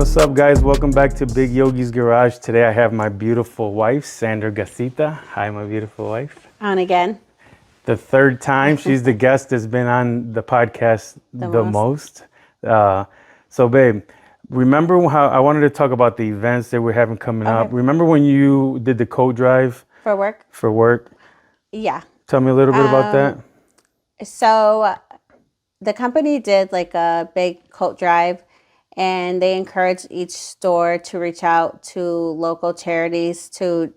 What's up, guys? Welcome back to Big Yogi's Garage. Today I have my beautiful wife, Sandra Gasita. Hi, my beautiful wife. On again. The third time. She's the guest that's been on the podcast the most. So, babe, remember how I wanted to talk about the events that we're having coming up? Remember when you did the coat drive? For work? For work? Yeah. Tell me a little bit about that. So the company did like a big coat drive, and they encouraged each store to reach out to local charities to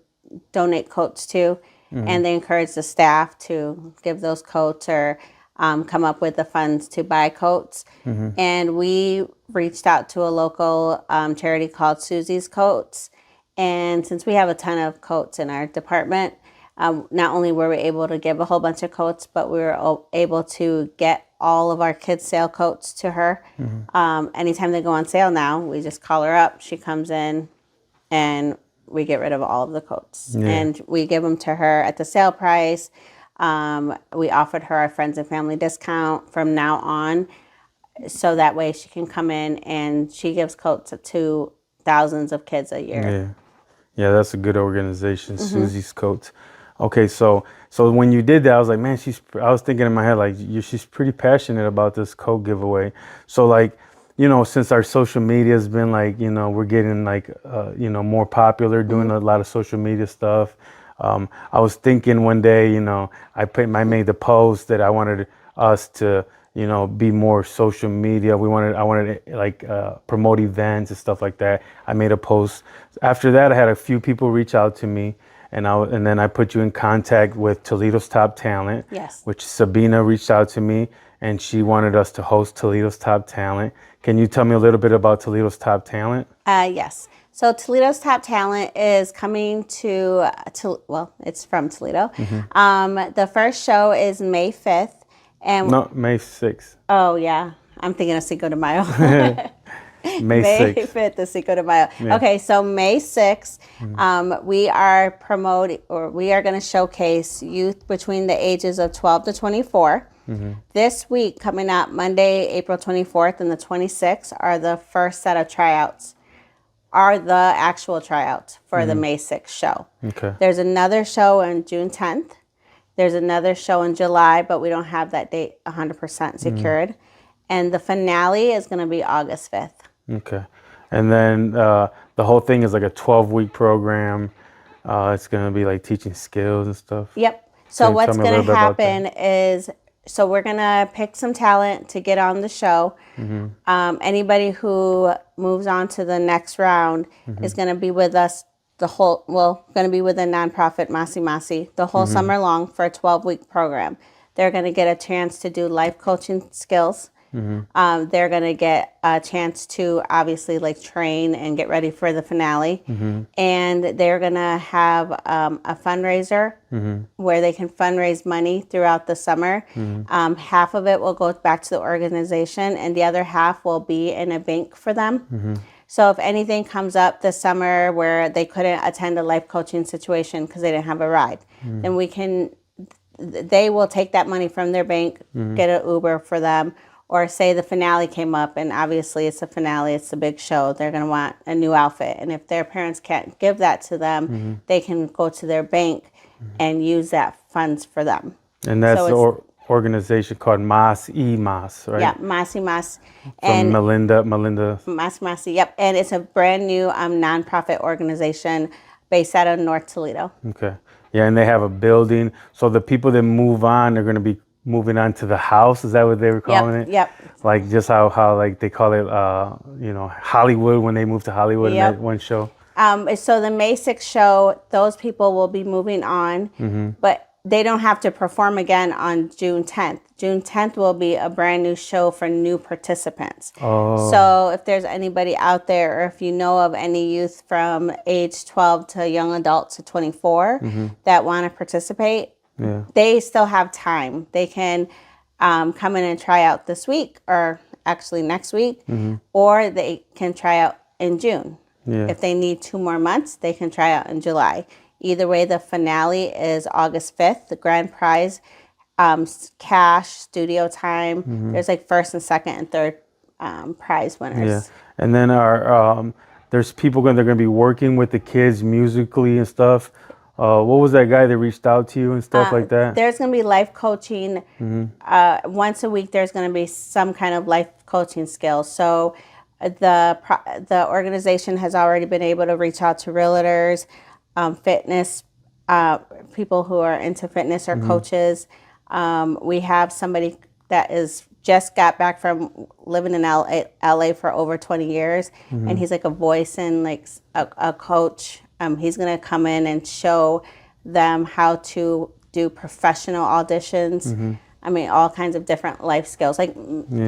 donate coats to. And they encouraged the staff to give those coats or come up with the funds to buy coats. And we reached out to a local charity called Susie's Coats. And since we have a ton of coats in our department, not only were we able to give a whole bunch of coats, but we were able to get all of our kids' sale coats to her. Anytime they go on sale now, we just call her up. She comes in and we get rid of all of the coats. And we give them to her at the sale price. We offered her our friends and family discount from now on. So that way she can come in and she gives coats to thousands of kids a year. Yeah, that's a good organization, Susie's Coats. Okay, so when you did that, I was like, man, I was thinking in my head, like, she's pretty passionate about this coat giveaway. So, like, you know, since our social media has been like, you know, we're getting like, you know, more popular, doing a lot of social media stuff. I was thinking one day, you know, I made the post that I wanted us to, you know, be more social media. I wanted to like promote events and stuff like that. I made a post. After that, I had a few people reach out to me. And then I put you in contact with Toledo's Top Talent, which Sabina reached out to me, and she wanted us to host Toledo's Top Talent. Can you tell me a little bit about Toledo's Top Talent? Yes. So Toledo's Top Talent is coming to well, it's from Toledo. The first show is May 5th. No, May 6th. Oh, yeah. I'm thinking of Cinco de Mayo. May 5th is Cinco de Mayo. Yeah. Okay, so May 6th, we are going to showcase youth between the ages of 12 to 24. This week, coming up Monday, April 24th and the 26th, are the first set of tryouts, are the actual tryouts for the May 6th show. Okay. There's another show on June 10th. There's another show in July, but we don't have that date 100% secured. And the finale is going to be August 5th. Okay. And then the whole thing is like a 12-week program. It's going to be like teaching skills and stuff. Yep. So what's going to happen is, so we're going to pick some talent to get on the show. Anybody who moves on to the next round is going to be with us going to be with a nonprofit, Masi Masi, the whole summer long for a 12-week program. They're going to get a chance to do life coaching skills. They're going to get a chance to obviously like train and get ready for the finale. And they're going to have a fundraiser where they can fundraise money throughout the summer. Half of it will go back to the organization and the other half will be in a bank for them. So if anything comes up this summer where they couldn't attend a life coaching situation because they didn't have a ride, then they will take that money from their bank, get an Uber for them. Or say the finale came up, and obviously it's a finale, it's a big show. They're going to want a new outfit. And if their parents can't give that to them, they can go to their bank and use that funds for them. And that's the organization called Mas, right? Yeah, Mas. From Melinda. Mas, yep. And it's a brand new nonprofit organization based out of North Toledo. Okay. Yeah, and they have a building. So the people that move on are going to be moving on to the house. Is that what they were calling it? Yep. Like just how like they call it, you know, Hollywood when they moved to Hollywood in that one show. So the May 6th show, those people will be moving on, but they don't have to perform again on June 10th. June 10th will be a brand new show for new participants. So if there's anybody out there, or if you know of any youth from age 12 to young adults to 24 that want to participate, they still have time. They can come in and try out this week, or actually next week, or they can try out in June. If they need 2 more months, they can try out in July. Either way, the finale is August 5th. The grand prize, cash, studio time. There's like first and second and third prize winners. Yeah, and then there's people they're going to be working with the kids musically and stuff. What was that guy that reached out to you and stuff like that? There's going to be life coaching. Once a week, there's going to be some kind of life coaching skills. So the organization has already been able to reach out to realtors, fitness, people who are into fitness or coaches. We have somebody that is just got back from living in LA for over 20 years, and he's like a voice and like a coach. He's going to come in and show them how to do professional auditions. I mean, all kinds of different life skills, like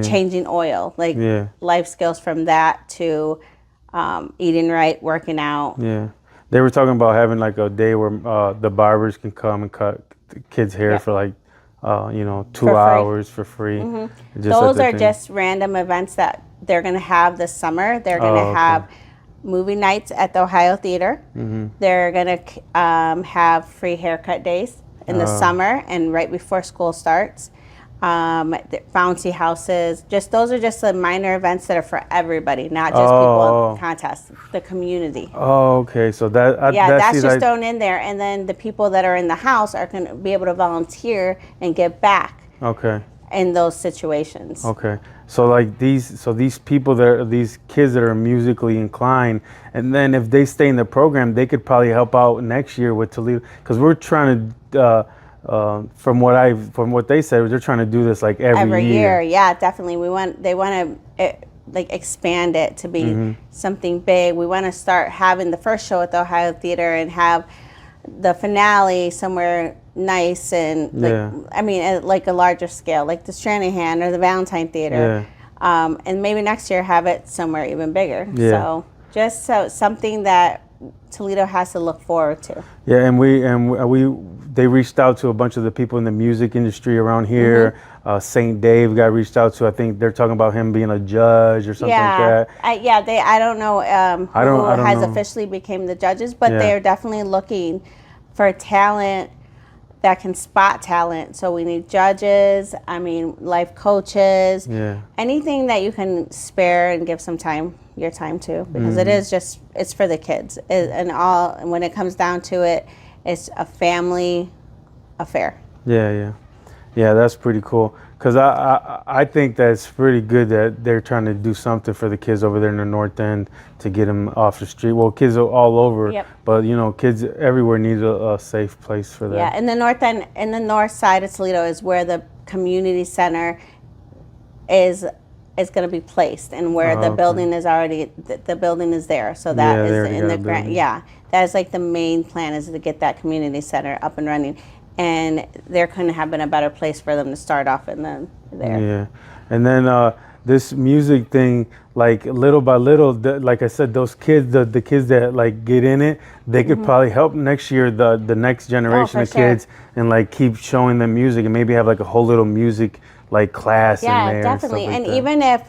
changing oil, like life skills from that to eating right, working out. Yeah. They were talking about having like a day where the barbers can come and cut the kids' hair for like, 2 hours for free. Those are just random events that they're going to have this summer. They're going to have movie nights at the Ohio Theater. They're going to have free haircut days in the summer and right before school starts. Bouncy houses. Those are just the minor events that are for everybody, not just people in contests, the community. Oh, okay. So that's just thrown in there, and then the people that are in the house are going to be able to volunteer and give back. Okay. In those situations. Okay. So like these people these kids that are musically inclined, and then if they stay in the program, they could probably help out next year with Toledo, because we're trying to. From what they said, they're trying to do this like every year. Yeah, definitely. They want to like expand it to be something big. We want to start having the first show at the Ohio Theater and have the finale somewhere nice and like a larger scale, like the Stranahan or the Valentine Theater. And maybe next year have it somewhere even bigger. So just something that Toledo has to look forward to. Yeah, and they reached out to a bunch of the people in the music industry around here. St. Dave got reached out to. I think they're talking about him being a judge or something like that. I don't know who has officially became the judges, but they're definitely looking for talent that can spot talent. So we need judges, life coaches, anything that you can spare and give some time, your time to, because it is it's for the kids. And when it comes down to it, it's a family affair. Yeah, that's pretty cool. Because I think that's pretty good that they're trying to do something for the kids over there in the North End to get them off the street. Well, kids are all over, but kids everywhere need a safe place for that. Yeah, in the North End, in the north side of Toledo is where the community center is going to be placed, and where the building is already the building is there. So that is in the grant. Yeah, that is like the main plan, is to get that community center up and running. And there couldn't have been a better place for them to start off in there. Yeah, and then this music thing, like little by little, like I said, those kids, the kids that like get in it, they could probably help next year the next generation of kids, and like keep showing them music, and maybe have like a whole little music like class in there. Yeah, definitely. And even if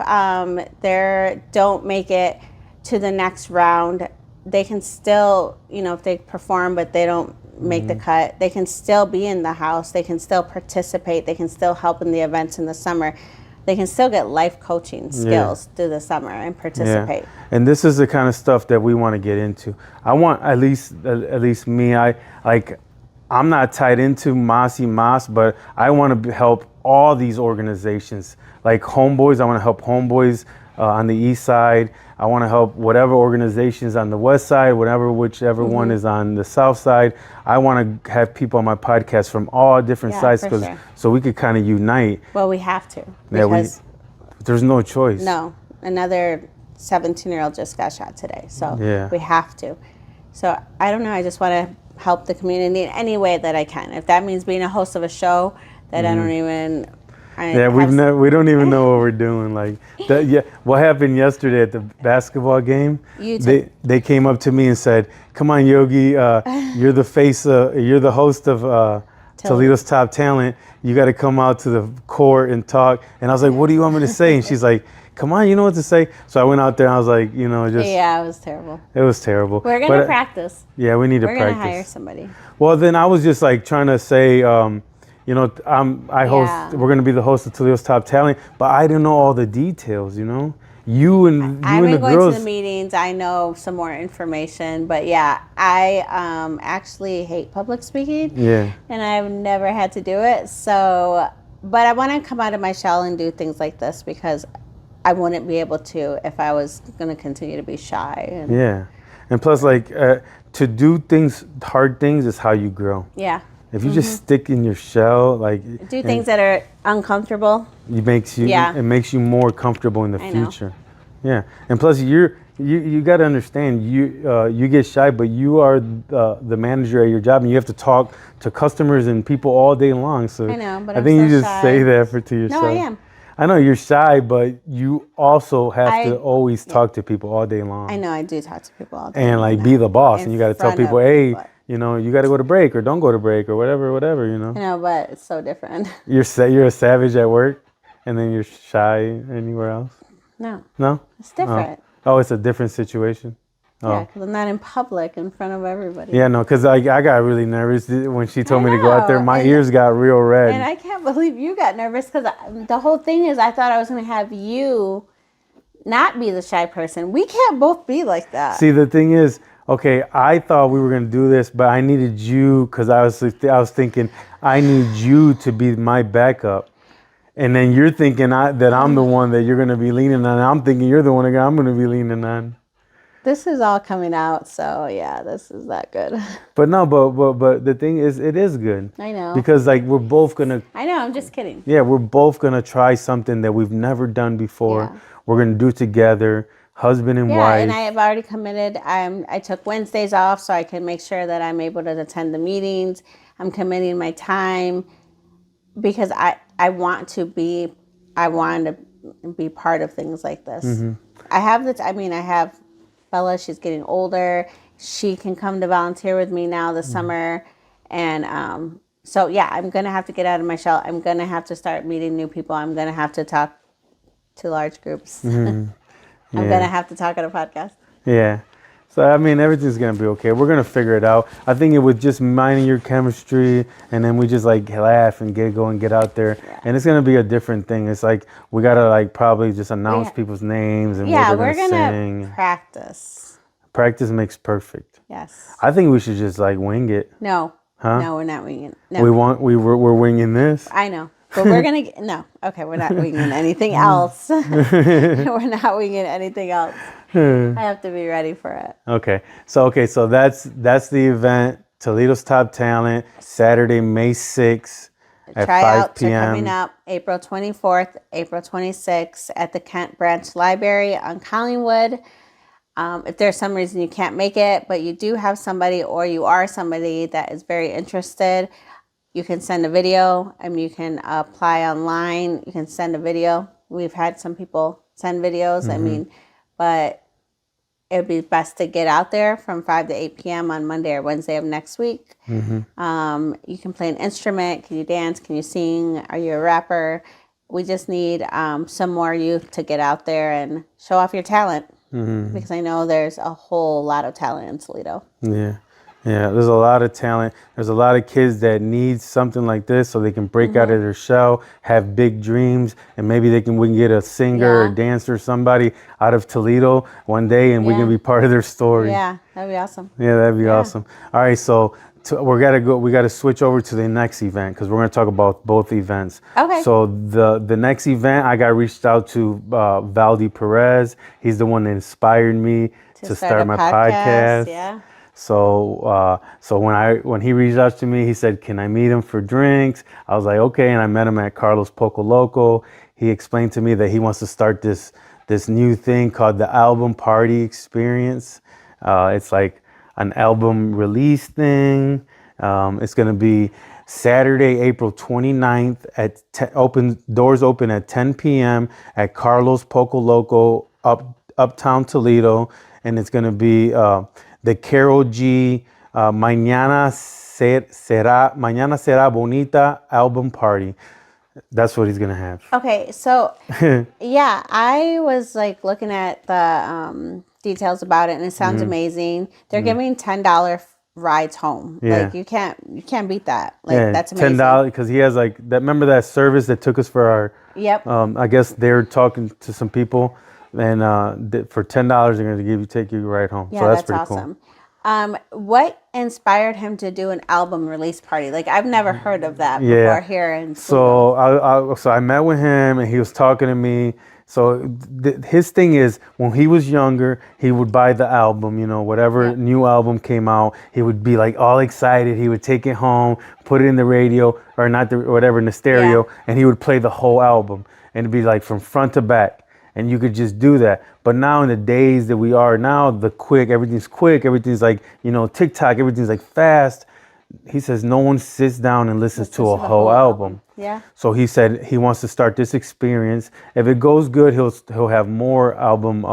they don't make it to the next round, they can still, if they perform but they don't make the cut, they can still be in the house, they can still participate, they can still help in the events in the summer, they can still get life coaching skills through the summer and participate. And this is the kind of stuff that we want to get into. I want, at least me, I'm not tied into Mas, but I want to help all these organizations, like Homeboys. I want to help Homeboys on the east side. I want to help whatever organizations on the west side, whichever one is on the south side. I want to have people on my podcast from all different sides, so we could kind of unite. Well, we have to, because there's no choice. No, another 17-year-old just got shot today, so we have to. So I don't know. I just want to help the community in any way that I can. If that means being a host of a show that I don't even. We don't even know what we're doing. Like that. Yeah, what happened yesterday at the basketball game? They came up to me and said, "Come on, Yogi, you're the face. You're the host of Toledo's Top Talent. You got to come out to the court and talk." And I was like, "What do you want me to say?" And she's like, "Come on, you know what to say." So I went out there and I was like, just. Yeah, it was terrible. It was terrible. We're going to practice. Yeah, we need to practice. We're going to hire somebody. Well, then I was just like trying to say, you know, I host. Yeah. We're gonna be the host of Toledo's Top Talent, but I didn't know all the details. You know, you and I've the been going girls. to the meetings. I know some more information, but yeah, I actually hate public speaking. Yeah. And I've never had to do it. So, but I want to come out of my shell and do things like this because I wouldn't be able to if I was going to continue to be shy. And, Yeah, and plus, like to do things, hard things, is how you grow. yeah. If you just stick in your shell, like Do things that are uncomfortable. it makes you more comfortable in the I know. future. Yeah, and plus you got to understand you get shy, but you are the manager at your job, and you have to talk to customers and people all day long. So I know, but I I'm think so you just shy. say that to yourself. No, I am. I know you're shy, but you also have to always talk to people all day long. I know I do talk to people all day. And like be the boss, and you got to tell people, hey, you know, you got to go to break or don't go to break or whatever, you know. I know, but it's so different. You're a savage at work, and then you're shy anywhere else. No, It's different. Oh, it's a different situation. Yeah, because I'm not in public in front of everybody. Yeah, no, because I got really nervous when she told me to go out there. My ears got real red. And I can't believe you got nervous because the whole thing is I thought I was going to have you not be the shy person. We can't both be like that. See, the thing is, okay, I thought we were going to do this, but I needed you because I was thinking I need you to be my backup. And then you're thinking that I'm the one that you're going to be leaning on. I'm thinking you're the one that I'm going to be leaning on. This is all coming out, so yeah, this is not good. But no, but the thing is, it is good. I know. Because like we're both gonna. I know. I'm just kidding. Yeah, we're both gonna try something that we've never done before. Yeah. We're gonna do together, husband and wife. Yeah, and I have already committed. I took Wednesdays off so I can make sure that I'm able to attend the meetings. I'm committing my time because I want to be part of things like this. Mm-hmm. I have Bella, she's getting older. She can come to volunteer with me now this summer. And so, yeah, I'm going to have to get out of my shell. I'm going to have to start meeting new people. I'm going to have to talk to large groups. I'm going to have to talk on a podcast. Yeah. So, I mean, everything's going to be okay. We're going to figure it out. I think it was just minding your chemistry, and then we just, like, laugh and go and get out there. Yeah. And it's going to be a different thing. It's like we got to, like, probably just announce people's names and what they're going to sing. Practice. Practice makes perfect. Yes. I think we should just, like, wing it. No. Huh? No, we're not winging it. No. We're winging this. I know. But we're going to... No. Okay, we're not winging anything else. We're not winging anything else. I have to be ready for it. Okay. So that's the event. Toledo's Top Talent, Saturday, May 6th at 5 p.m. Tryouts are coming up April 24th, April 26th at the Kent Branch Library on Collingwood. If there's some reason you can't make it, but you do have somebody or you are somebody that is very interested, you can send a video. I mean, you can apply online. You can send a video. We've had some people send videos. I mean, but it would be best to get out there from 5 to 8 p.m. on Monday or Wednesday of next week. You can play an instrument. Can you dance? Can you sing? Are you a rapper? We just need some more youth to get out there and show off your talent. Because I know there's a whole lot of talent in Toledo. Yeah, there's a lot of talent. There's a lot of kids that need something like this so they can break out of their shell, have big dreams, and maybe we can get a singer or dancer, somebody out of Toledo one day, and we can be part of their story. Yeah, that'd be awesome. Yeah, that'd be awesome. All right, so we gotta switch over to the next event because we're gonna talk about both events. Okay. So the next event, I got reached out to Valdi Perez. He's the one that inspired me to start my podcast. Yeah. So when he reached out to me, he said, "Can I meet him for drinks?" I was like, "Okay," and I met him at Carlos Poco Loco. He explained to me that he wants to start this new thing called the Album Party Experience. It's like an album release thing. It's gonna be Saturday, April 29th doors open at 10 p.m. at Carlos Poco Loco, uptown Toledo, and it's gonna be the Carol G. Mañana será bonita album party. That's what he's gonna have. Okay, so yeah, I was like looking at the details about it, and it sounds amazing. They're giving $10 rides home. Yeah. Like you can't beat that. Like Yeah, that's amazing. $10 because he has like that. Remember that service that took us for our. Yep. I guess they're talking to some people, and for $10 they're going to take you right home. Yeah, So that's pretty awesome. cool. What inspired him to do an album release party? Like I've never heard of that before here in Toledo. So I met with him and he was talking to me. So his thing is when he was younger, he would buy the album, whatever new album came out, he would be like all excited. He would take it home, put it in the radio or not the whatever in the stereo, and he would play the whole album and it'd be like from front to back. And you could just do that. But now in the days that we are now, everything's like, TikTok, everything's like fast. He says no one sits down and listens to a whole album. Yeah. So he said he wants to start this experience. If it goes good, he'll have more album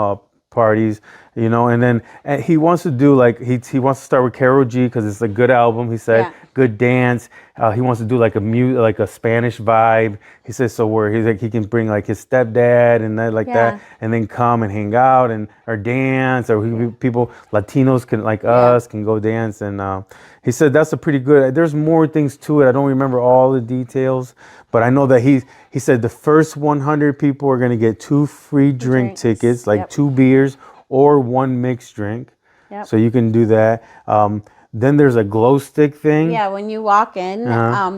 parties, and he wants to do like he wants to start with Karol G because it's a good album. He said good dance. He wants to do like a Spanish vibe. He says so where he's like he can bring like his stepdad and that, and then come and hang out or dance people Latinos can like us can go dance and he said that's a pretty good. There's more things to it. I don't remember all the details, but I know that he said the first 100 people are gonna get 2 free drink tickets, like 2 beers or 1 mixed drink. Yep. So you can do that. Then there's a glow stick thing. Yeah, when you walk in,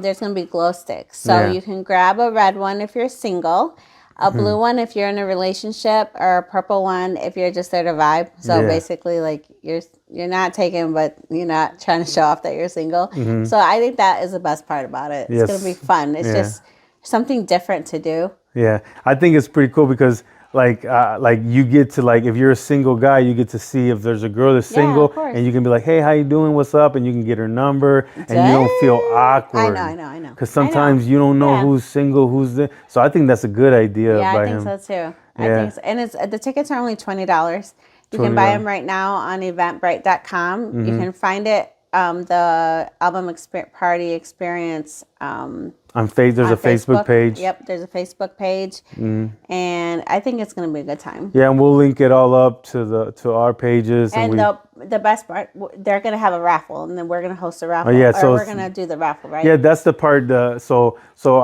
there's going to be glow sticks. So you can grab a red one if you're single, a blue one if you're in a relationship, or a purple one if you're just there to vibe. So basically, like you're not taken, but you're not trying to show off that you're single. So I think that is the best part about it. It's going to be fun. It's just something different to do. Yeah, I think it's pretty cool because like you get to like if you're a single guy, you get to see if there's a girl that's single, and you can be like, hey, how you doing? What's up? And you can get her number, and you don't feel awkward. I know. Because sometimes you don't know who's single, who's there. So I think that's a good idea. Yeah, by I think him. so too. I think so. And the tickets are only $20. You can buy them right now on Eventbrite.com. You can find it. The album party experience there's a Facebook page. Yep, there's a Facebook page, and I think it's going to be a good time. Yeah, and we'll link it all up to our pages. And the best part, they're going to have a raffle, and then we're going to host a raffle. So we're going to do the raffle, right? Yeah, that's the part. So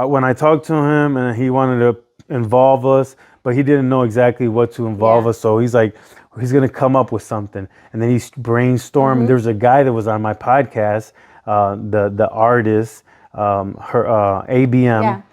when I talked to him, and he wanted to involve us, but he didn't know exactly what to involve us. So he's like, he's going to come up with something. And then he brainstormed. There's a guy that was on my podcast, the artist, ABM,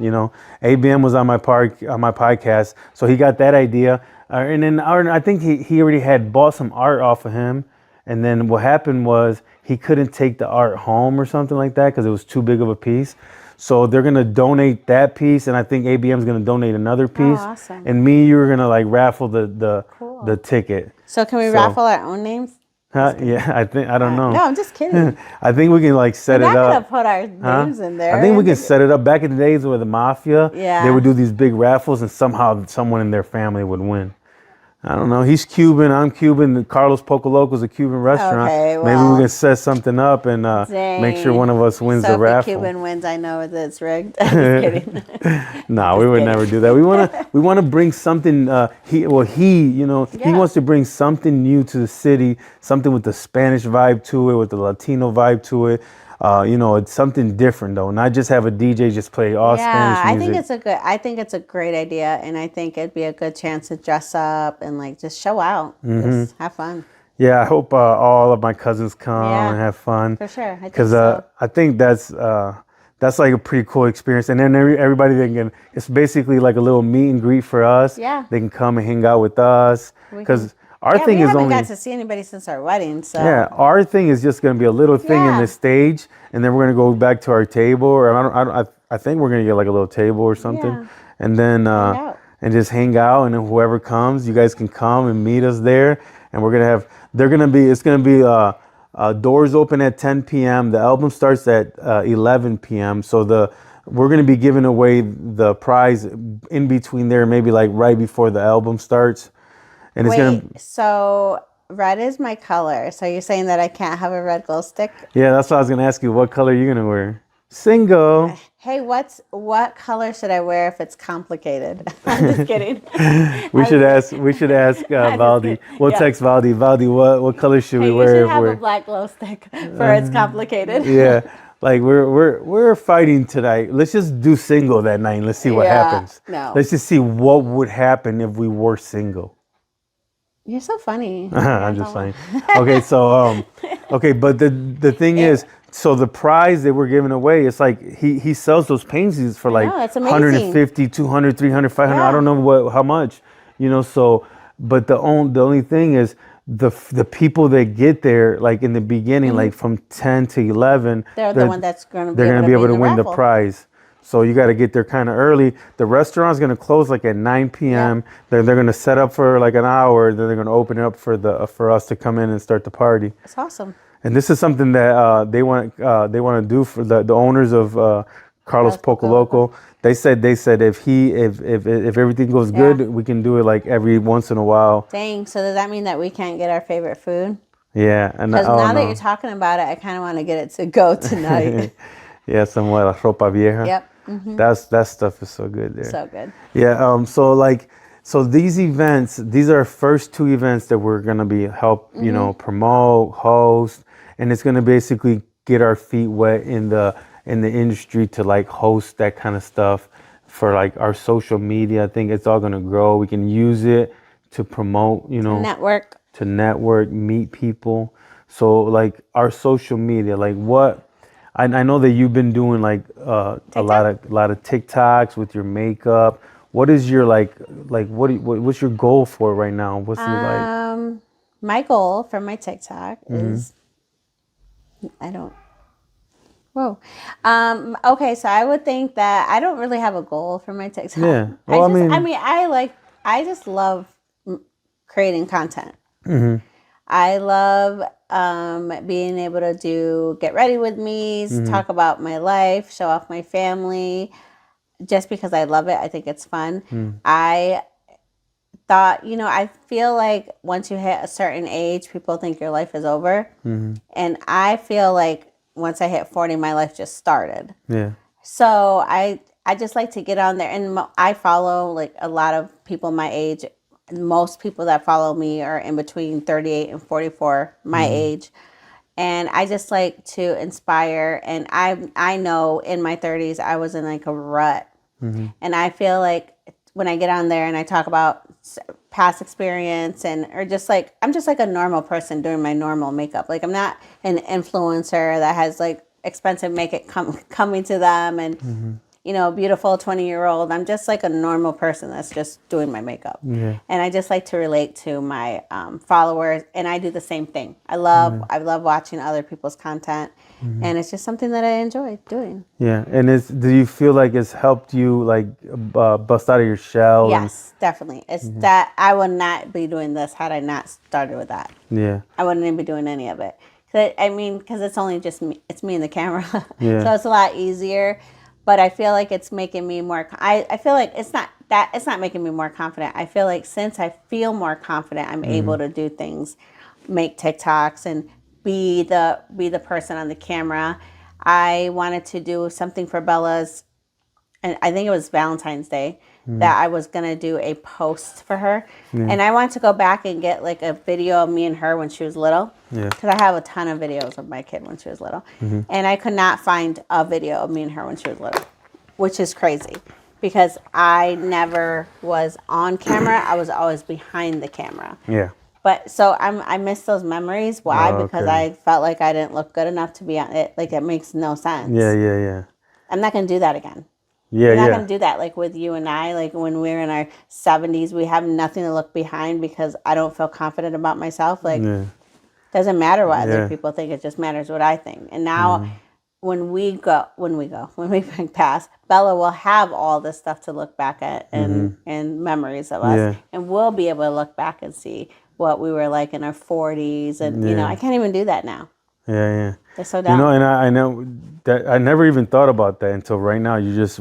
ABM was on my podcast. So he got that idea. And then I think he already had bought some art off of him. And then what happened was he couldn't take the art home or something like that because it was too big of a piece. So they're going to donate that piece, and I think ABM is going to donate another piece. Oh, awesome. And you're going to like raffle the ticket. So can we raffle our own names? Yeah, I don't know. No, I'm just kidding. I think we can like set it up. We're not going to put our names in there. I think we can set it up. Back in the days with the mafia, they would do these big raffles and somehow someone in their family would win. I don't know. He's Cuban. I'm Cuban. Carlos Pocoloco's a Cuban restaurant. Okay, well, maybe we can set something up and make sure one of us wins the raffle. If a Cuban wins, I know that it's rigged. I'm just kidding. No, we would never do that. We want to bring something. He wants to bring something new to the city. Something with the Spanish vibe to it, with the Latino vibe to it. It's something different though. Not just have a DJ just play all Spanish music. I think it's a great idea, and I think it'd be a good chance to dress up and like just show out, just have fun. Yeah, I hope all of my cousins come and have fun. For sure, because I think that's like a pretty cool experience. And then everybody it's basically like a little meet and greet for us. Yeah, they can come and hang out with us because. Our thing is only. We haven't got to see anybody since our wedding, so. Yeah, our thing is just going to be a little thing in the stage, and then we're going to go back to our table, or I think we're going to get like a little table or something, and then and just hang out, and then whoever comes, you guys can come and meet us there, and it's going to be doors open at 10 p.m. The album starts at 11 p.m. So we're going to be giving away the prize in between there, maybe like right before the album starts. And so red is my color. So you're saying that I can't have a red glow stick? Yeah, that's what I was going to ask you. What color are you going to wear? Single. Hey, what color should I wear if it's complicated? I'm just kidding. We should ask. We should ask I'm just Valdi. kidding. We'll Yeah. text Valdi. Valdi, what color should we Hey, you wear should if have a we're? black glow stick for it's complicated. Yeah, like we're fighting tonight. Let's just do single that night. And let's see what Yeah, happens. no. Let's just see what would happen if we were single. You're so funny. I'm just saying. Okay, so okay, but the thing is, so the prize that we're giving away, it's like he sells those paintings for like know, it's amazing. 150, 200, 300, 500. I don't know how much, so but the only thing is the people that get there, like in the beginning, like from 10 to 11, They're the one that's going to be they're going to be able to win the raffle. prize. So you got to get there kind of early. The restaurant's going to close like at 9 p.m. They're going to set up for like an hour. Then they're going to open it up for us to come in and start the party. It's awesome. And this is something that they want to do for the owners of Carlos Poco Loco. They said if everything goes good, we can do it like every once in a while. Dang. So does that mean that we can't get our favorite food? Yeah, and Because now that you're talking about it, I kind of want to get it to go tonight. Yeah, some la ropa vieja. Yep. That stuff is so good there. So good. Yeah. So these events, these are our first two events that we're gonna be promote, host, and it's gonna basically get our feet wet in the industry to like host that kind of stuff for like our social media. I think it's all gonna grow. We can use it to promote, to network, meet people. So like our social media, like what. I know that you've been doing like a lot of TikToks with your makeup. What is your what's your goal for right now? What's it like? My goal for my TikTok is okay, so I would think that I don't really have a goal for my TikTok. Yeah. Well, I just love creating content. I love being able to do get ready with me's, talk about my life, show off my family, just because I love it. I think it's fun. I thought, I feel like once you hit a certain age, people think your life is over. And I feel like once I hit 40, my life just started. Yeah. So I just like to get on there, and I follow like a lot of people my age. Most people that follow me are in between 38 and 44, my age. And I just like to inspire. And I know in my 30s, I was in like a rut. And I feel like when I get on there and I talk about past experience I'm just like a normal person doing my normal makeup. Like I'm not an influencer that has like expensive makeup coming to them and beautiful 20-year-old. I'm just like a normal person that's just doing my makeup. And I just like to relate to my followers, and I do the same thing. I love watching other people's content, and it's just something that I enjoy doing. Yeah, and do you feel like it's helped you like bust out of your shell? Yes, definitely. It's that I would not be doing this had I not started with that. Yeah, I wouldn't even be doing any of it. Because it's only just me. It's me and the camera, Yeah. So it's a lot easier. But I feel like it's making me more. I feel like it's not making me more confident. I feel like since I feel more confident, I'm able to do things, make TikToks, and be the person on the camera. I wanted to do something for Bella's, and I think it was Valentine's Day, that I was gonna do a post for her, and I wanted to go back and get like a video of me and her when she was little, because I have a ton of videos of my kid when she was little, and I could not find a video of me and her when she was little, which is crazy, because I never was on camera. I was always behind the camera. Yeah. But so I miss those memories. Why? Because I felt like I didn't look good enough to be on it. Like it makes no sense. Yeah. I'm not gonna do that again. Yeah, We're not going to do that like with you and I. Like when we're in our 70s, we have nothing to look behind because I don't feel confident about myself. Like, doesn't matter what other people think. It just matters what I think. And now when we pass, Bella will have all this stuff to look back at and memories of us. Yeah. And we'll be able to look back and see what we were like in our 40s. And, I can't even do that now. Yeah. They're so dumb. And I know that I never even thought about that until right now. You just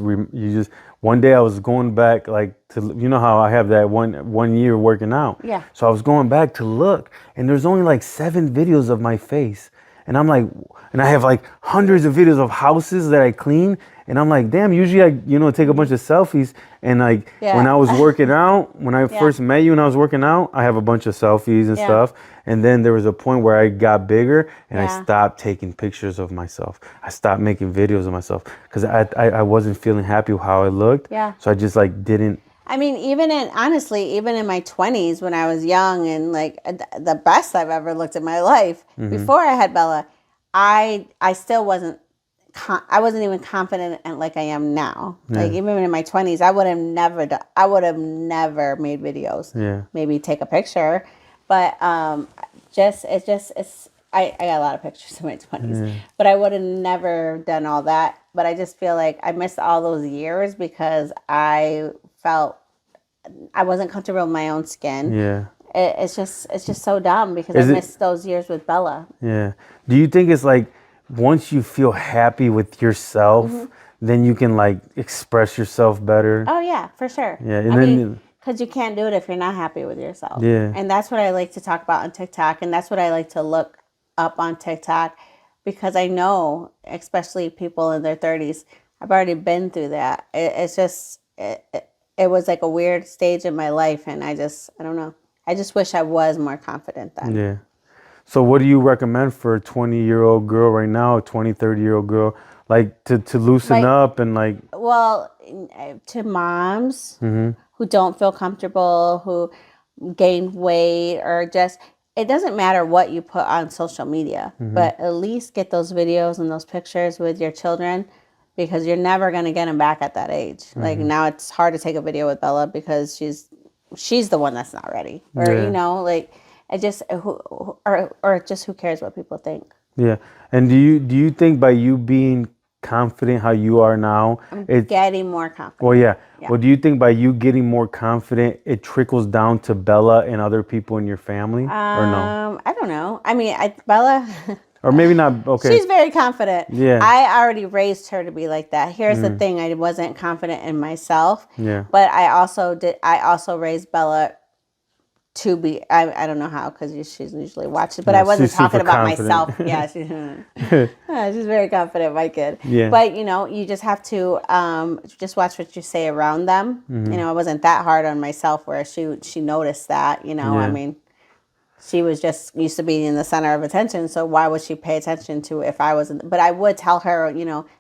one day I was going back like to how I have that one year working out. Yeah. So I was going back to look, and there's only like 7 videos of my face, And I'm like, and I have like hundreds of videos of houses that I clean. And I'm like, damn, usually I, take a bunch of selfies. And like when I was working out, when I first met you and I was working out, I have a bunch of selfies and stuff. And then there was a point where I got bigger and I stopped taking pictures of myself. I stopped making videos of myself because I wasn't feeling happy with how I looked. Yeah. So I just like didn't. I mean, honestly, even in my 20s when I was young and like the best I've ever looked in my life, before I had Bella, I still wasn't, I wasn't even confident like I am now. Yeah. Like even in my 20s, I would have never made videos. Yeah. Maybe take a picture, but I got a lot of pictures in my 20s, but I would have never done all that. But I just feel like I missed all those years because I felt I wasn't comfortable with my own skin. Yeah. It's just so dumb because I missed those years with Bella. Yeah. Do you think it's like once you feel happy with yourself, then you can like express yourself better? Oh yeah, for sure. Yeah. And I mean, because you can't do it if you're not happy with yourself. Yeah. And that's what I like to talk about on TikTok, and that's what I like to look up on TikTok because I know, especially people in their 30s, I've already been through that. It's just it was like a weird stage in my life, and I don't know. I just wish I was more confident then. Yeah. So what do you recommend for a 20-year-old girl right now, a 20, 30-year-old girl, like to loosen up and like... Well, to moms who don't feel comfortable, who gain weight, or just, it doesn't matter what you put on social media, but at least get those videos and those pictures with your children because you're never going to get them back at that age. Like now it's hard to take a video with Bella because she's the one that's not ready. Or, like... I just or just who cares what people think. Yeah. And do you think by you being confident how you are now, it's getting more confident? Well, yeah. Well, do you think by you getting more confident, it trickles down to Bella and other people in your family, or no? I don't know. I mean, Bella. Or maybe not. Okay. She's very confident. Yeah. I already raised her to be like that. Here's the thing: I wasn't confident in myself. Yeah. But I also raised Bella to be, I don't know how because she's usually watching, but I wasn't talking about myself. Yeah, she's very confident, my kid. Yeah. But you just have to just watch what you say around them. I wasn't that hard on myself where she noticed that. I mean, she was just used to being in the center of attention, so why would she pay attention to if I wasn't? But I would tell her,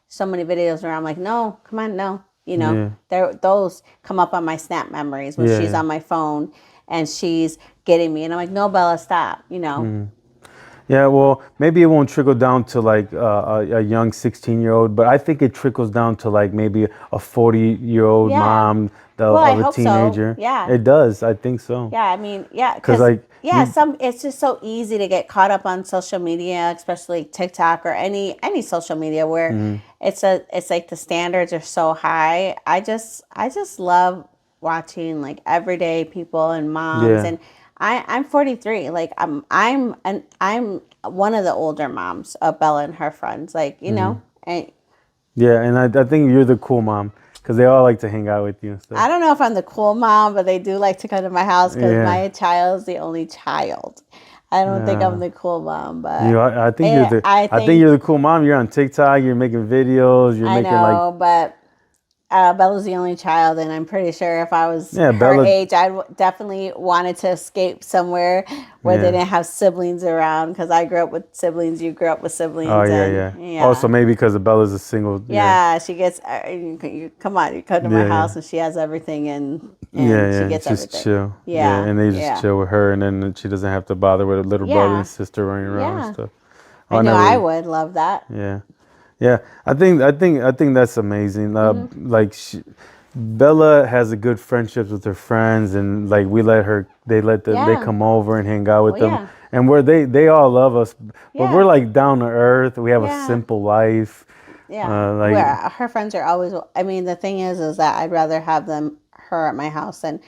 so many videos where I'm like, no, come on, no, those come up on my Snap memories when she's on my phone. And she's getting me. And I'm like, no, Bella, stop, Yeah, well, maybe it won't trickle down to like a young 16-year-old, but I think it trickles down to like maybe a 40-year-old mom of a teenager. So. Yeah. It does. I think so. Yeah, I mean, yeah. Because like... it's just so easy to get caught up on social media, especially TikTok or any social media where it's like the standards are so high. I just love watching like everyday people and moms, and I'm 43. Like I'm one of the older moms of Bella and her friends. Like and and I think you're the cool mom because they all like to hang out with you and stuff. I don't know if I'm the cool mom, but they do like to come to my house because my child's the only child. I don't think I'm the cool mom, but I think you're the cool mom. You're on TikTok. You're making videos. But Bella's the only child, and I'm pretty sure if I was her age, I definitely wanted to escape somewhere where they didn't have siblings around. Because I grew up with siblings, you grew up with siblings. Oh yeah. Also, maybe because Bella's a single. Yeah, she gets. You come to my house, and she has everything, and she gets everything. Just chill. Yeah, and they just chill with her, and then she doesn't have to bother with a little brother and sister running around and stuff. I would love that. Yeah. Yeah, I think that's amazing. Like Bella has a good friendships with her friends, and like they come over and hang out with them, and they all love us, but we're like down to earth. We have a simple life. Yeah, her friends are always. I mean, the thing is that I'd rather have her at my house, and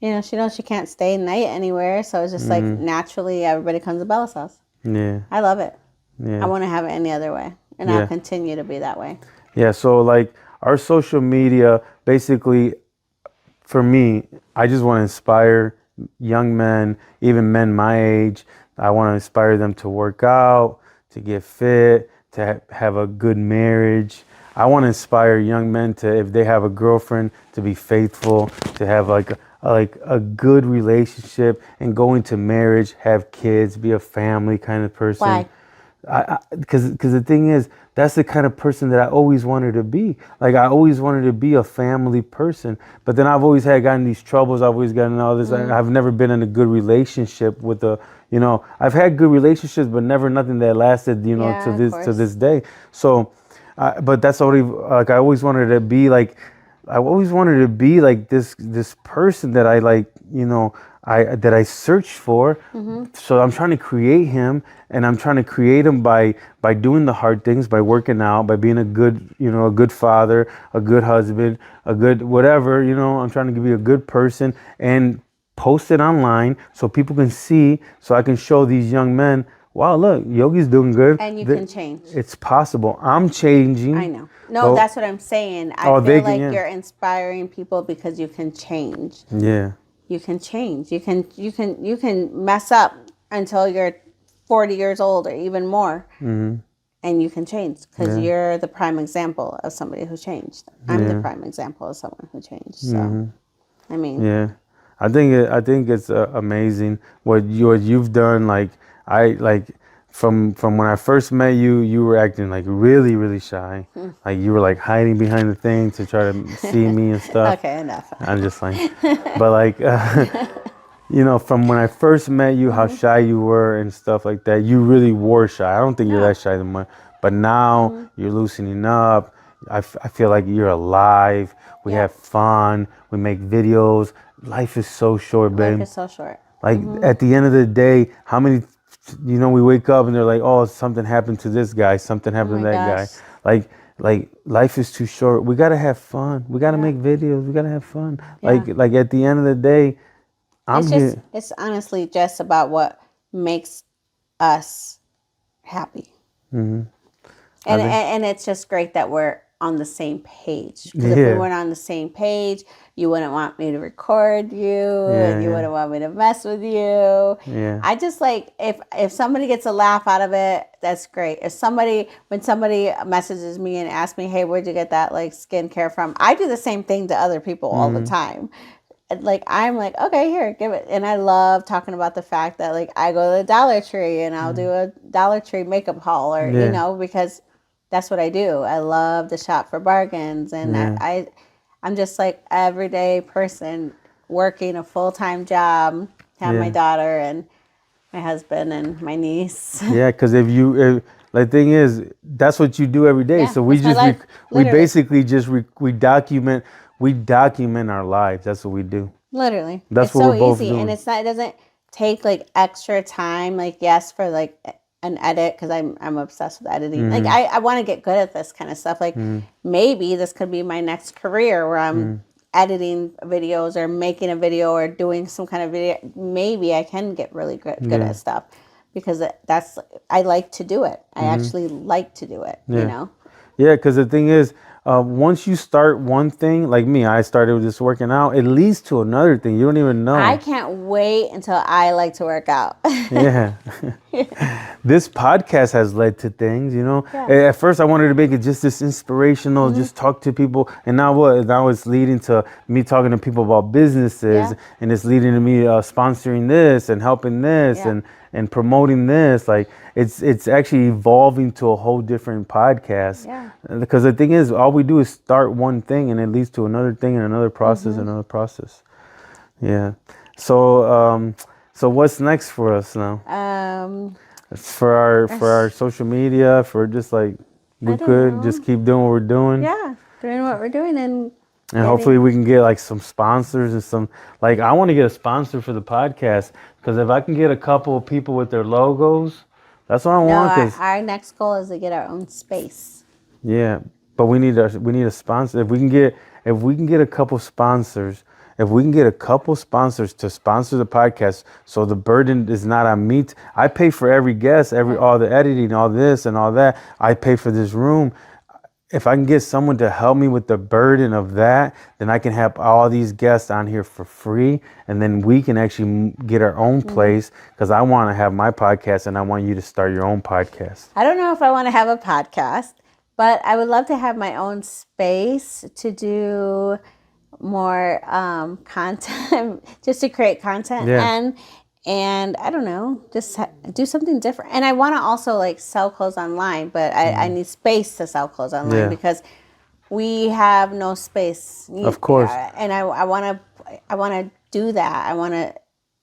she knows she can't stay night anywhere, so it's just like naturally everybody comes to Bella's house. Yeah, I love it. Yeah, I want to have it any other way. And I'll continue to be that way. Yeah, so like our social media, basically, for me, I just want to inspire young men, even men my age. I want to inspire them to work out, to get fit, to have a good marriage. I want to inspire young men to, if they have a girlfriend, to be faithful, to have like a good relationship and go into marriage, have kids, be a family kind of person. Why? Because the thing is, that's the kind of person that I always wanted to be. Like, I always wanted to be a family person, but then I've always gotten these troubles. I've always gotten all this. I've never been in a good relationship with I've had good relationships, but never nothing that lasted, Yeah, to this day. So, but that's already like, I always wanted to be like, this person that I like, that I searched for. So I'm trying to create him, and I'm trying to create him by doing the hard things, by working out, by being a good father, a good husband, a good whatever, I'm trying to be a good person and post it online so people can see, so I can show these young men, wow, look, Yogi's doing good. And you can change. It's possible. I'm changing. I know. No, that's what I'm saying. I feel like you're inspiring people because you can change. Yeah. You can change. You can mess up until you're 40 years old or even more. Mm-hmm. And you can change because you're the prime example of somebody who changed. I'm the prime example of someone who changed. So, I mean. Yeah. I think it's amazing what you've done. Like, from when I first met you, you were acting like really, really shy. Like, you were like hiding behind the thing to try to see me and stuff. Okay, enough. I'm just like, but like, from when I first met you, how shy you were and stuff like that. You really were shy. I don't think you're that shy anymore. But now you're loosening up. I feel like you're alive. We have fun. We make videos. Life is so short, babe. Life is so short. Like, at the end of the day, how many, we wake up and they're like, oh, something happened to this guy. Something happened to that guy. Like life is too short. We got to have fun. We got to make videos. We got to have fun. Yeah. Like at the end of the day, It's honestly just about what makes us happy. And it's just great that we're on the same page. Because if we weren't on the same page, you wouldn't want me to record you, and you wouldn't want me to mess with you. Yeah. I just like, if somebody gets a laugh out of it, that's great. When somebody messages me and asks me, hey, where'd you get that like skincare from? I do the same thing to other people all the time. Like, I'm like, okay, here, give it. And I love talking about the fact that like I go to the Dollar Tree and I'll do a Dollar Tree makeup haul, or because that's what I do. I love to shop for bargains, and I'm just like everyday person working a full-time job, have my daughter and my husband and my niece. Yeah, because if the thing is, that's what you do every day. Yeah, so we basically just document our lives. That's what we do. Literally. That's it's what so we're both easy, doing. and it doesn't take like extra time. Like, yes, for like an edit, because I'm obsessed with editing. Like, I want to get good at this kind of stuff. Like, maybe this could be my next career where I'm editing videos or making a video or doing some kind of video. Maybe I can get really good at stuff, because I like to do it. I actually like to do it. Yeah, because the thing is, once you start one thing, like me, I started with just working out. It leads to another thing. You don't even know. I can't wait until I like to work out. Yeah. This podcast has led to things, Yeah. At first I wanted to make it just this inspirational, just talk to people. And now what? Now it's leading to me talking to people about businesses, and it's leading to me sponsoring this and helping this and promoting this. Like, it's actually evolving to a whole different podcast. Yeah. Because the thing is, all we do is start one thing, and it leads to another thing and another process, another process. Yeah. So so what's next for us now? For our social media, for just like we could just keep doing what we're doing. Yeah, doing what we're doing, and hopefully we can get like some sponsors and some, like, I want to get a sponsor for the podcast, because if I can get a couple of people with their logos, that's what I want. Our next goal is to get our own space. Yeah, but we need a sponsor. If we can get a couple sponsors. If we can get a couple sponsors to sponsor the podcast, so the burden is not on me. I pay for every guest, all the editing, all this and all that. I pay for this room. if I can get someone to help me with the burden of that, then I can have all these guests on here for free. And then we can actually get our own place, because I want to have my podcast and I want you to start your own podcast. I don't know if I want to have a podcast, but I would love to have my own space to do more content, just to create content. And I don't know, just do something different. And I want to also like sell clothes online, but I need space to sell clothes online because we have no space. Of course. And I want to do that. I want to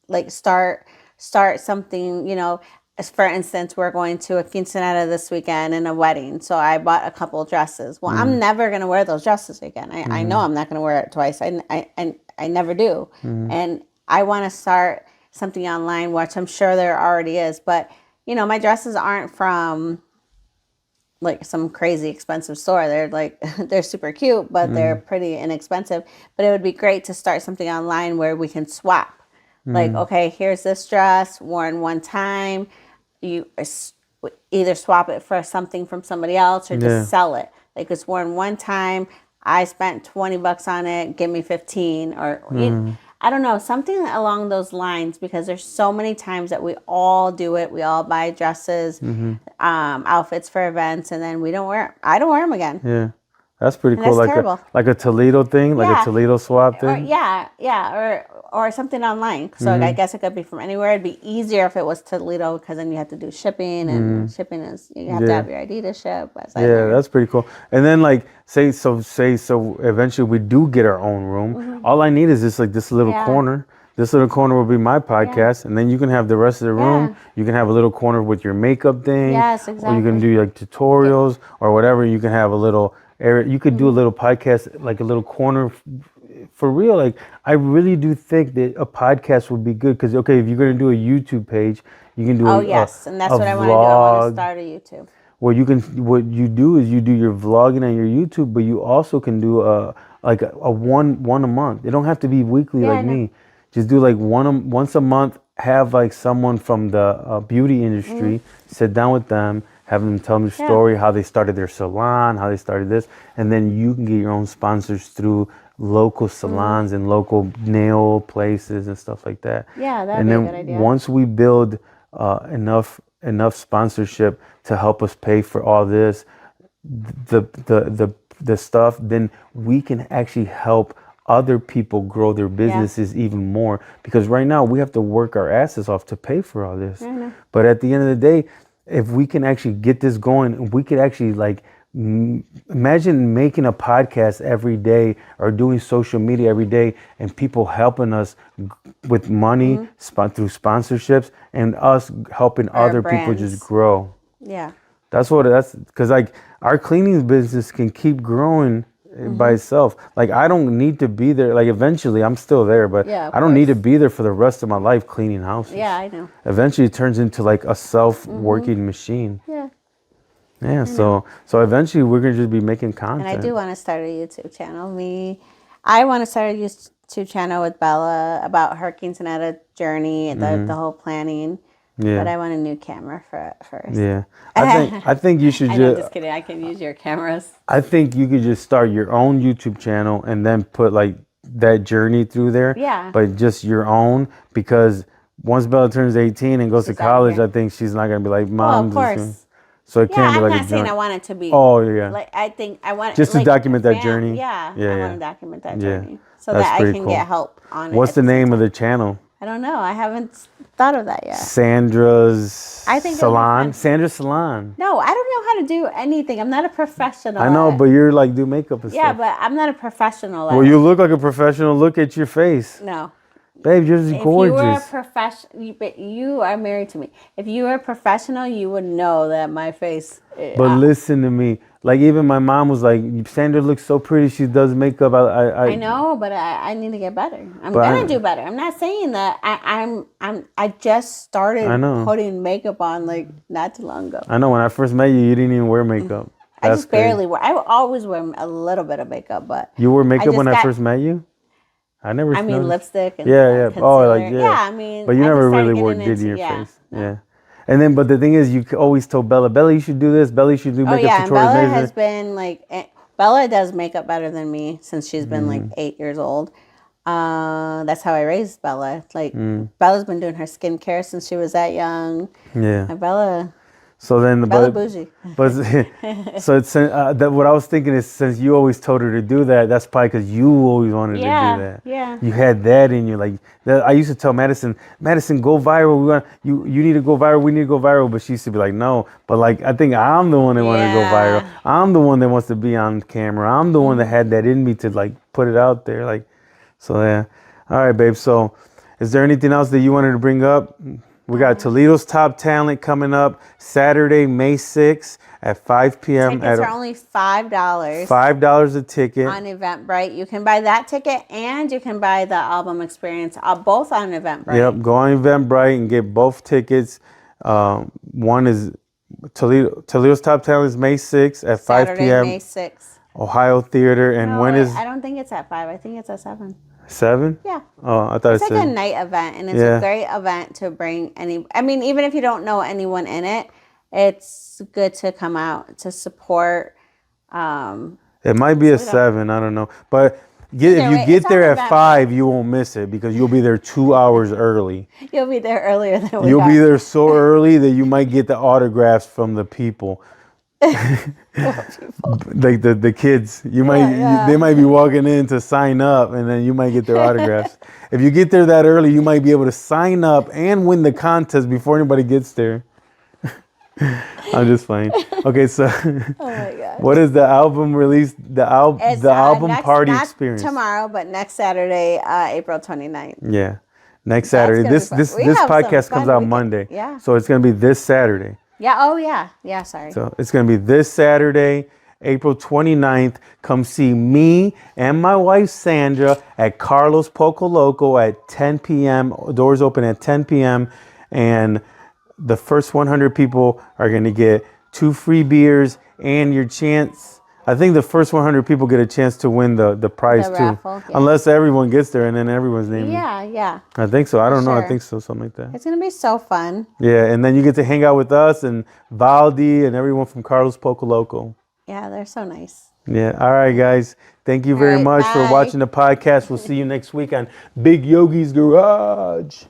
like start something, you know. As for instance, we're going to a quinceanera this weekend and a wedding. So I bought a couple dresses. Well, I'm never going to wear those dresses again. I know I'm not going to wear it twice. I never do. And I want to start something online, which I'm sure there already is. But, you know, my dresses aren't from like some crazy expensive store. They're like, they're super cute, but they're pretty inexpensive. But it would be great to start something online where we can swap. Like, okay, here's this dress worn one time. You either swap it for something from somebody else or just sell it. Like, it's worn one time. I spent $20 on it. Give me 15, or I don't know, something along those lines, because there's so many times that we all do it. We all buy dresses, outfits for events, and then we don't wear. I don't wear them again. Yeah, that's pretty cool. That's Like terrible. like a Toledo thing, like a Toledo swap thing. Or something online. So I guess it could be from anywhere. It'd be easier if it was Toledo, because then you have to do shipping, and shipping is, you have to have your ID to ship. That's pretty cool. And then like say so eventually we do get our own room. All I need is just like this little corner. This little corner will be my podcast, and then you can have the rest of the room. You can have a little corner with your makeup thing. Yes, exactly. Or you can do like tutorials or whatever. You can have a little area. You could do a little podcast, like a little corner. For real, like I really do think that a podcast would be good, because okay, if you're gonna do a YouTube page, you can do and that's what I want to do. I want to start a YouTube. Well, what you do is you do your vlogging on your YouTube, but you also can do a one a month. It don't have to be weekly like me. Just do like once a month. Have like someone from the beauty industry, sit down with them, have them tell them their story, how they started their salon, how they started this, and then you can get your own sponsors through local salons and local nail places and stuff like that. Yeah, that'd be a good idea. Once we build enough sponsorship to help us pay for all this, the stuff, then we can actually help other people grow their businesses even more. Because right now we have to work our asses off to pay for all this. But at the end of the day, if we can actually get this going, we could actually like imagine making a podcast every day or doing social media every day, and people helping us with money through sponsorships, and us helping other people just grow. That's because like our cleaning business can keep growing by itself. Like I don't need to be there. Like eventually I'm still there, but I don't need to be there for the rest of my life cleaning houses. I know. Eventually it turns into like a self-working machine. So eventually we're gonna just be making content. And I do want to start a YouTube channel. I want to start a YouTube channel with Bella about her quinceanera journey, the whole planning. But I want a new camera for it first. I think you should I'm just kidding. I can use your cameras. I think you could just start your own YouTube channel and then put like that journey through there. But just your own, because once Bella turns 18 and goes to college, I think she's not gonna be like, Mom. Of course. So it can't be like I'm not saying I want it to be. Like I think I want just to document that journey. I want to document that journey so that I can get help on it. What's the name of the channel? I don't know. I haven't thought of that yet. Sandra's Salon. Sandra's Salon. No, I don't know how to do anything. I'm not a professional. I know, but you're like do makeup and stuff. Yeah, but I'm not a professional. Well, you look like a professional. Look at your face. No. Babe, you're just gorgeous. If you were a professional, but you are married to me. If you were a professional, you would know that my face. But listen to me. Like even my mom was like, Sandra looks so pretty. She does makeup. I know, but I need to get better. I'm gonna do better. I'm not saying that I just started putting makeup on like not too long ago. I know. When I first met you, you didn't even wear makeup. I just barely wear. I always wear a little bit of makeup, but you wore makeup when I first met you. I never. Lipstick and concealer. I mean, but you never really did your face. No. And then, but the thing is, you always tell Bella, you should do this. Bella, you should do makeup and tutorials. Bella has been like, Bella does makeup better than me since she's been like 8 years old. That's how I raised Bella. Like Bella's been doing her skincare since she was that young. Yeah. And Bella. So then, Bella bougie. But so it's that what I was thinking is, since you always told her to do that, that's probably because you always wanted to do that. Yeah. You had that in you, like that. I used to tell Madison, go viral. You need to go viral. We need to go viral. But she used to be like, no. But like, I think I'm the one that wanted to go viral. I'm the one that wants to be on camera. I'm the one that had that in me to like put it out there. Like, so yeah. All right, babe. So, is there anything else that you wanted to bring up? We got Toledo's Top Talent coming up Saturday, May 6th at 5 p.m. Tickets are only $5. $5 a ticket. On Eventbrite. You can buy that ticket and you can buy the album experience, both on Eventbrite. Yep, go on Eventbrite and get both tickets. One is Toledo's Top Talent is May 6th at 5 Saturday, p.m. May 6th. Ohio Theater. And No, when is... I don't think it's at 5. I think it's at 7. 7? Yeah. Oh, I thought it's like a night event, and it's a great event to bring even if you don't know anyone in it, it's good to come out to support. It might be a 7, I don't know. But if you get there at 5, you won't miss it because you'll be there 2 hours early. You'll be there earlier than we You'll be there so early that you might get the autographs from the people. Like the kids, they might be walking in to sign up, and then you might get their autographs. If you get there that early, you might be able to sign up and win the contest before anybody gets there. I'm just playing. Okay, so oh my God. What is the album release? The album party experience tomorrow, but next Saturday, April 29th. Yeah, next Saturday. This podcast comes out Monday. Yeah. So it's gonna be this Saturday. Yeah. Oh, yeah. Yeah. Sorry. So it's going to be this Saturday, April 29th. Come see me and my wife, Sandra, at Carlos Poco Loco at 10 p.m. Doors open at 10 p.m. And the first 100 people are going to get 2 free beers and your chance. I think the first 100 people get a chance to win the prize too. Raffle, yeah. Unless everyone gets there and then everyone's named. Yeah. I think so. I don't know. I think so. Something like that. It's going to be so fun. Yeah. And then you get to hang out with us and Valdi and everyone from Carlos Poco Loco. Yeah. They're so nice. Yeah. All right, guys. Thank you very much for watching the podcast. We'll see you next week on Big Yogi's Garage.